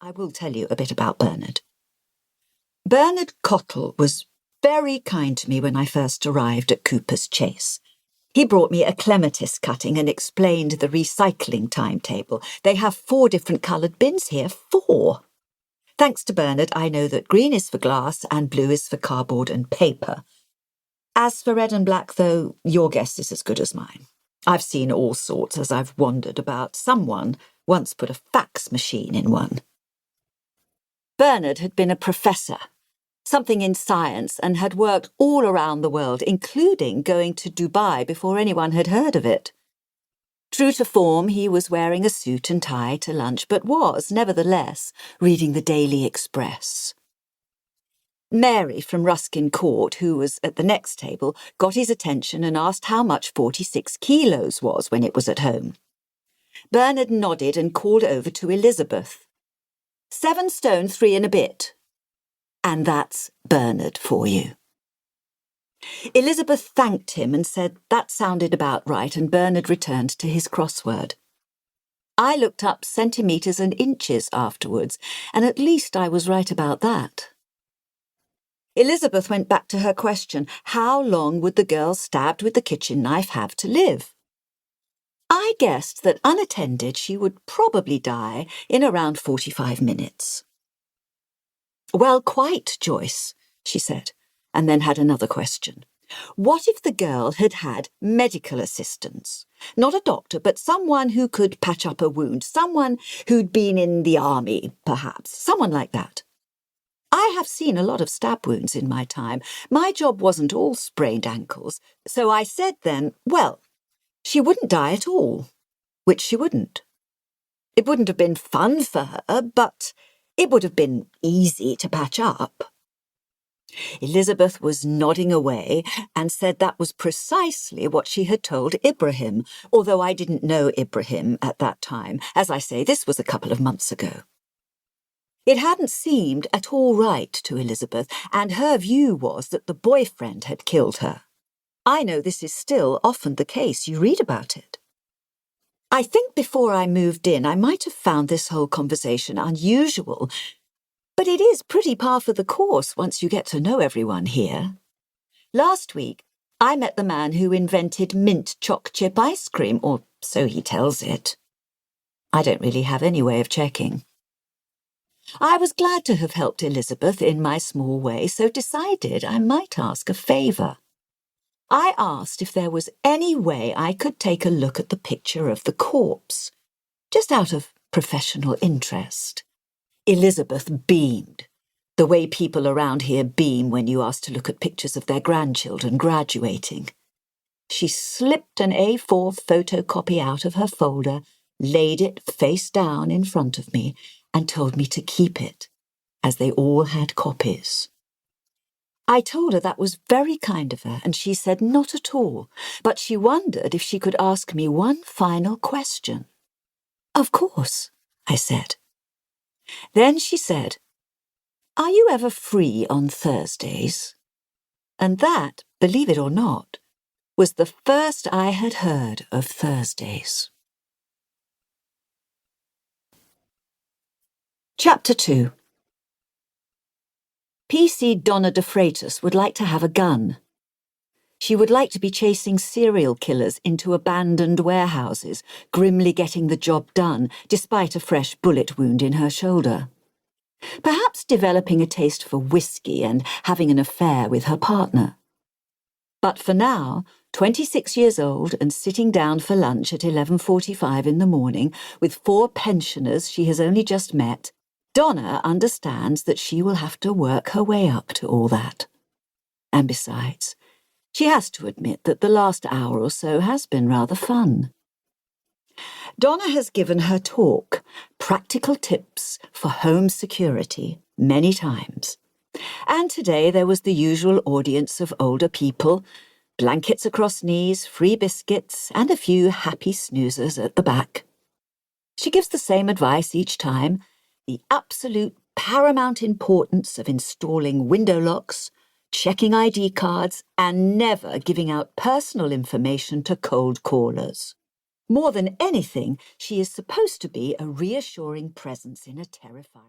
I will tell you a bit about Bernard. Bernard Cottle was very kind to me when I first arrived at Cooper's Chase. He brought me a clematis cutting and explained the recycling timetable. They have 4 different coloured bins here. 4! Thanks to Bernard, I know that green is for glass and blue is for cardboard and paper. As for red and black, though, your guess is as good as mine. I've seen all sorts as I've wandered about. Someone once put a fax machine in one. Bernard had been a professor, something in science, and had worked all around the world, including going to Dubai before anyone had heard of it. True to form, he was wearing a suit and tie to lunch, but was, nevertheless, reading the Daily Express. Mary from Ruskin Court, who was at the next table, got his attention and asked how much 46 kilos was when it was at home. Bernard nodded and called over to Elizabeth. 7 stone 3 and a bit. And that's Bernard for you. Elizabeth thanked him and said that sounded about right, and Bernard returned to his crossword. I looked up centimetres and inches afterwards, and at least I was right about that. Elizabeth went back to her question. How long would the girl stabbed with the kitchen knife have to live? I guessed that unattended she would probably die in around 45 minutes. Well, quite, Joyce, she said, and then had another question. What if the girl had had medical assistance? Not a doctor, but someone who could patch up a wound, someone who'd been in the army, perhaps, someone like that. I have seen a lot of stab wounds in my time. My job wasn't all sprained ankles, so I said then, well, she wouldn't die at all, which she wouldn't. It wouldn't have been fun for her, but it would have been easy to patch up. Elizabeth was nodding away and said that was precisely what she had told Ibrahim, although I didn't know Ibrahim at that time. As I say, this was a couple of months ago. It hadn't seemed at all right to Elizabeth, and her view was that the boyfriend had killed her. I know this is still often the case. You read about it. I think before I moved in, I might have found this whole conversation unusual, but it is pretty par for the course once you get to know everyone here. Last week, I met the man who invented mint choc chip ice cream, or so he tells it. I don't really have any way of checking. I was glad to have helped Elizabeth in my small way, so decided I might ask a favour. I asked if there was any way I could take a look at the picture of the corpse, just out of professional interest. Elizabeth beamed, the way people around here beam when you ask to look at pictures of their grandchildren graduating. She slipped an A4 photocopy out of her folder, laid it face down in front of me, and told me to keep it, as they all had copies. I told her that was very kind of her, and she said not at all, but she wondered if she could ask me one final question. Of course, I said. Then she said, Are you ever free on Thursdays? And that, believe it or not, was the first I had heard of Thursdays. Chapter 2. PC Donna de Freitas would like to have a gun. She would like to be chasing serial killers into abandoned warehouses, grimly getting the job done, despite a fresh bullet wound in her shoulder. Perhaps developing a taste for whiskey and having an affair with her partner. But for now, 26 years old and sitting down for lunch at 11:45 in the morning with 4 pensioners she has only just met, Donna understands that she will have to work her way up to all that. And besides, she has to admit that the last hour or so has been rather fun. Donna has given her talk, Practical Tips for Home Security, many times. And today there was the usual audience of older people, blankets across knees, free biscuits, and a few happy snoozers at the back. She gives the same advice each time, the absolute paramount importance of installing window locks, checking ID cards, and never giving out personal information to cold callers. More than anything, she is supposed to be a reassuring presence in a terrifying